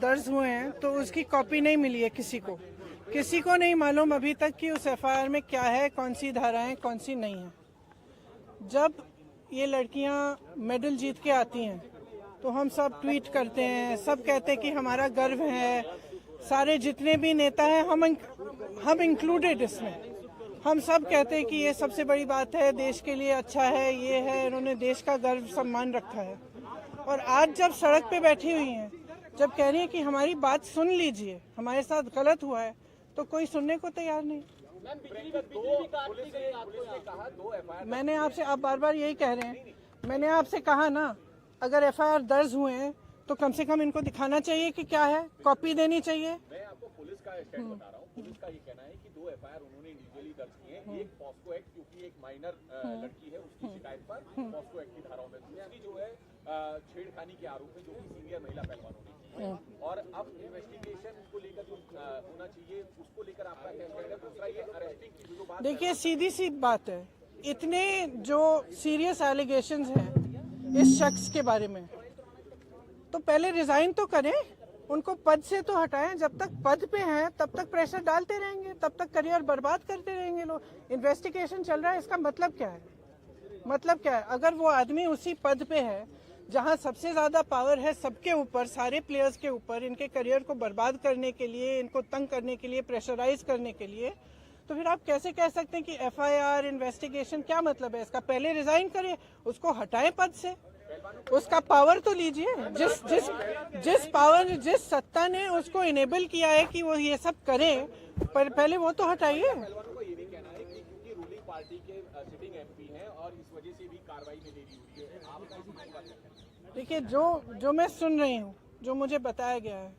दर्ज हुए हैं तो उसकी कॉपी नहीं मिली है किसी को नहीं मालूम अभी तक कि उस एफआईआर में क्या है, कौन सी धाराएं कौन सी नहीं है। जब ये लड़कियां मेडल जीत के आती हैं तो हम सब ट्वीट करते हैं, सब कहते हैं कि हमारा गर्व है। सारे जितने भी नेता हैं हम इंक्लूडेड इसमें, हम सब कहते हैं कि ये सबसे बड़ी बात है, देश के लिए अच्छा है, ये है, इन्होंने देश का गर्व सम्मान रखा है। और आज जब सड़क पे बैठी हुई हैं, जब कह रही है कि हमारी बात सुन लीजिए, हमारे साथ गलत हुआ है, तो कोई सुनने को तैयार नहीं। मैंने आपसे, आप बार बार यही कह रहे हैं, मैंने आपसे कहा ना, अगर एफआईआर दर्ज हुए हैं तो कम से कम इनको दिखाना चाहिए कि क्या है, कॉपी देनी चाहिए। मैं आपको पुलिस का स्टैंड बता रहा हूँ। पुलिस का ये कहना है कि 2 एफआईआर उन्होंने इंडिविजुअली दर्ज किए हैं। एक पॉस्को एक्ट, क्योंकि एक माइनर लड़की है, उसकी शिकायत पर पॉस्को एक्ट की धाराओं में दूसरी जो है छेड़खानी के आरोप में, जो कि सीनियर महिला पहलवानों ने की है। और अब इन्वेस्टिगेशन को लेकर जो होना चाहिए उसको लेकर आपका क्या स्टैंड है? दूसरा ये अरेस्टिंग की जो बात, देखिए सीधी सी बात है, इतने जो सीरियस एलिगेशंस हैं इस शख्स के बारे में, तो पहले रिजाइन तो करें, उनको पद से तो हटाएं। जब तक पद पे हैं तब तक प्रेशर डालते रहेंगे, तब तक करियर बर्बाद करते रहेंगे लोग। इन्वेस्टिगेशन चल रहा है, इसका मतलब क्या है? मतलब क्या है? अगर वो आदमी उसी पद पे है जहां सबसे ज्यादा पावर है सबके ऊपर, सारे प्लेयर्स के ऊपर, इनके करियर को बर्बाद करने के लिए, इनको तंग करने के लिए, प्रेशराइज करने के लिए, तो फिर आप कैसे कह सकते हैं कि एफआईआर इन्वेस्टिगेशन? क्या मतलब है इसका? पहले रिजाइन करिए, उसको हटाएं पद से, उसका पावर तो लीजिए। जिस पावर, जिस सत्ता ने उसको इनेबल किया है कि वो ये सब करे, पर पहले वो तो हटाइए। पहलवानों को ये भी कहना है कि क्योंकि रूलिंग पार्टी के सिटिंग एमपी हैं और इस वजह से भी कार्रवाई में देरी हुई है। आपका देखिए, जो मैं सुन रही हूँ, जो मुझे बताया गया है,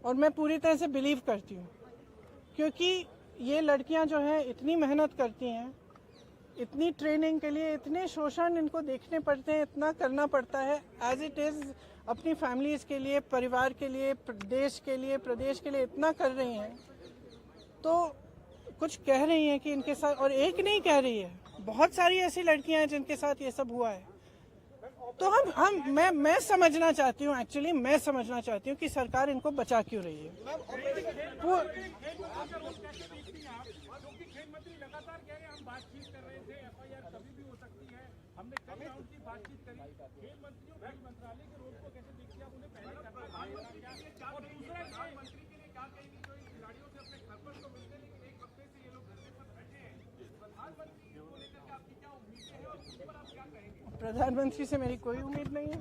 और मैं पूरी तरह से बिलीव करती हूँ, क्योंकि ये लड़कियां जो हैं इतनी मेहनत करती हैं, इतनी ट्रेनिंग के लिए, इतने शोषण इनको देखने पड़ते हैं, इतना करना पड़ता है एज इट इज़, अपनी फैमिलीज के लिए, परिवार के लिए, देश के लिए, प्रदेश के लिए इतना कर रही हैं, तो कुछ कह रही हैं कि इनके साथ, और एक नहीं कह रही है, बहुत सारी ऐसी लड़कियां हैं जिनके साथ ये सब हुआ है। तो मैं समझना चाहती हूँ, एक्चुअली मैं समझना चाहती हूँ कि सरकार इनको बचा क्यों रही है। बातचीत कर रहे थे, एफआईआर कभी भी हो सकती है, हमने कई राउंड की बातचीत करी। खेल मंत्री और खेल मंत्रालय के रोल को कैसे देखिए आप? उन्हें पहले करना क्या, और दूसरा प्रधानमंत्री के लिए क्या कहेंगे जो इन खिलाड़ियों से अपने घर पर तो मिलते, लेकिन एक हफ्ते से ये लोग घर पर बैठे हैं, प्रधानमंत्री को लेकर के आपकी क्या उम्मीदें हैं और उस पर आप क्या कहेंगे? प्रधानमंत्री से मेरी कोई उम्मीद नहीं है,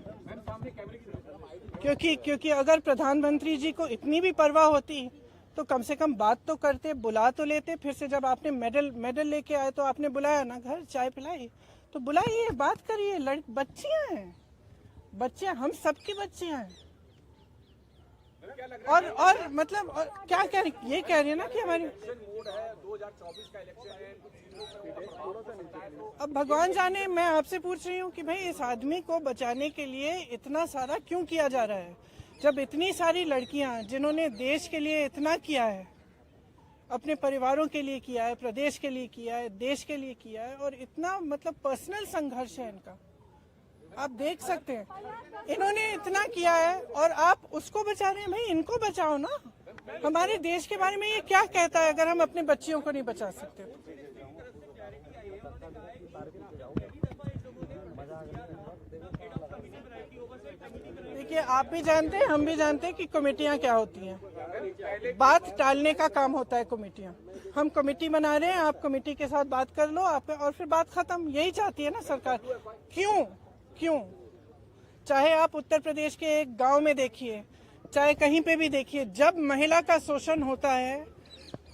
क्योंकि अगर प्रधानमंत्री जी को इतनी भी परवाह होती तो कम से कम बात तो करते, बुला तो लेते। फिर से जब आपने मेडल लेके आए तो आपने बुलाया ना, घर चाय पिलाई, तो बुलाइए, बात करिए। बच्चियां हैं, बच्चियां, हम सबकी बच्चियां हैं। और मतलब और क्या कह रही, ये कह रही है ना कि हमारी 2024 का इलेक्शन है। अब भगवान जाने, मैं आपसे पूछ रही हूँ कि भाई इस आदमी को बचाने के लिए इतना सारा क्यों किया जा रहा है, जब इतनी सारी लड़कियां जिन्होंने देश के लिए इतना किया है, अपने परिवारों के लिए किया है, प्रदेश के लिए किया है, देश के लिए किया है, और इतना मतलब पर्सनल संघर्ष है इनका, आप देख सकते हैं, इन्होंने इतना किया है और आप उसको बचा रहे हैं। भाई इनको बचाओ ना। हमारे देश के बारे में ये क्या कहता है अगर हम अपने बच्चियों को नहीं बचा सकते? देखिए, आप भी जानते हैं, हम भी जानते हैं कि कमेटियां क्या होती हैं। बात टालने का काम होता है कमेटियां। हम कमेटी बना रहे हैं, आप कमेटी के साथ बात कर लो आप, और फिर बात खत्म। यही चाहती है ना सरकार। क्यों? चाहे आप उत्तर प्रदेश के एक गांव में देखिए, चाहे कहीं पे भी देखिए, जब महिला का शोषण होता है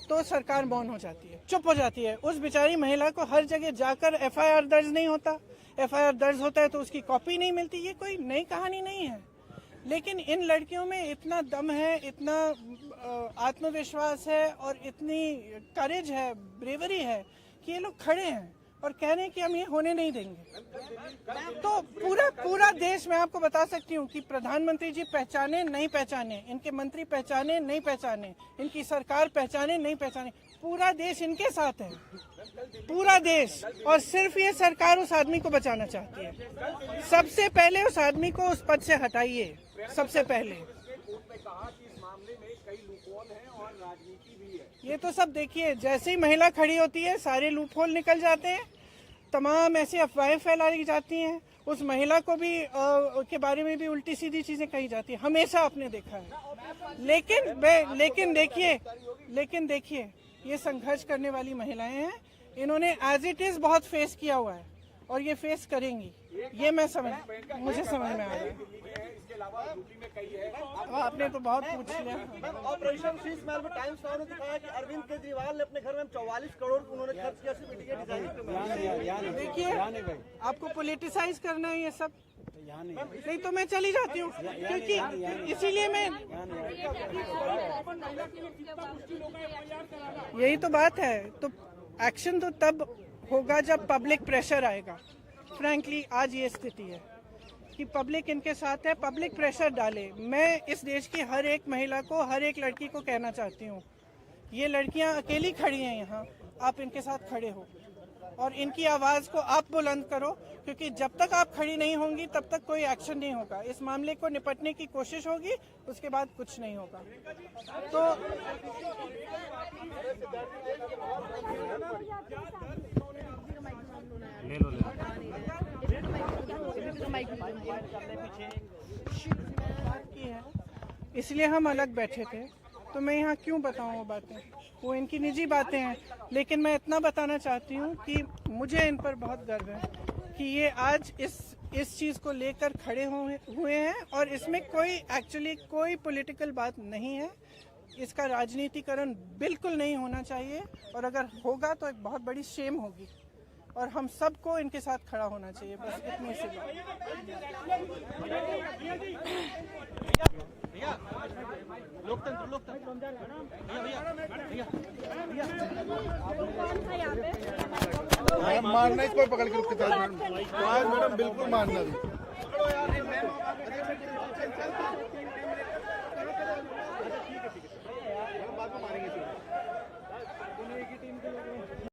तो सरकार मौन हो जाती है, चुप हो जाती है। उस बेचारी महिला को हर जगह जाकर एफआईआर दर्ज नहीं होता, एफआईआर दर्ज होता है तो उसकी कॉपी नहीं मिलती। ये कोई नई कहानी नहीं है, लेकिन इन लड़कियों में इतना दम है, इतना आत्मविश्वास है और इतनी करेज है, ब्रेवरी है कि ये लोग खड़े हैं और कह रहे हैं कि हम ये होने नहीं देंगे। तो पूरा देश, मैं आपको बता सकती हूँ कि प्रधानमंत्री जी पहचाने नहीं पहचाने, इनके मंत्री पहचाने नहीं पहचाने, इनकी सरकार पहचाने नहीं पहचाने, पूरा देश इनके साथ है, पूरा देश। और सिर्फ ये सरकार उस आदमी को बचाना चाहती है। सबसे पहले उस आदमी को उस पद से हटाइए, सबसे पहले। मामले में कई लूपहोल हैं और राजनीति भी है। ये तो सब देखिए, जैसे ही महिला खड़ी होती है सारे लूपहोल निकल जाते हैं, तमाम ऐसी अफवाहें फैलाई जाती हैं, उस महिला को भी के बारे में भी उल्टी सीधी चीजें कही जाती है, हमेशा आपने देखा है। लेकिन देखिए ये संघर्ष करने वाली महिलाएं हैं, इन्होंने एज इट इज बहुत फेस किया हुआ है और ये फेस करेंगी, ये मुझे समझ में आ रहा है। इसके अलावा यूपी में कई है। आपने तो बहुत पूछ लिया। ऑपरेशन शीश महल में टाइम्स नाउ ने दिखाया कि अरविंद केजरीवाल ने अपने घर में 44 करोड़ उन्होंने खर्च किया सिर्फ इंडिया डिजाइन। देखिए आपको पोलिटिसाइज करना है ये सब, नहीं तो मैं चली जाती हूँ, क्योंकि इसीलिए मैं, यही तो बात है। तो एक्शन तो तब होगा जब पब्लिक प्रेशर आएगा। फ्रैंकली आज ये स्थिति है कि पब्लिक इनके साथ है, पब्लिक प्रेशर डाले। मैं इस देश की हर एक महिला को, हर एक लड़की को कहना चाहती हूँ, ये लड़कियाँ अकेली खड़ी हैं यहाँ, आप इनके साथ खड़े हो और इनकी आवाज़ को आप बुलंद करो, क्योंकि जब तक आप खड़ी नहीं होंगी तब तक कोई एक्शन नहीं होगा। इस मामले को निपटने की कोशिश होगी, उसके बाद कुछ नहीं होगा। तो इसलिए हम अलग बैठे थे, तो मैं यहाँ क्यों बताऊँ वो बातें, वो इनकी निजी बातें हैं। लेकिन मैं इतना बताना चाहती हूँ कि मुझे इन पर बहुत गर्व है कि ये आज इस चीज़ को लेकर खड़े हुए हैं और इसमें कोई पॉलिटिकल बात नहीं है। इसका राजनीतिकरण बिल्कुल नहीं होना चाहिए और अगर होगा तो एक बहुत बड़ी शेम होगी और हम सबको इनके साथ खड़ा होना चाहिए। बस इतनी सी बात। मारना ही कोई पकड़ के रुक के मैडम बिल्कुल मारना।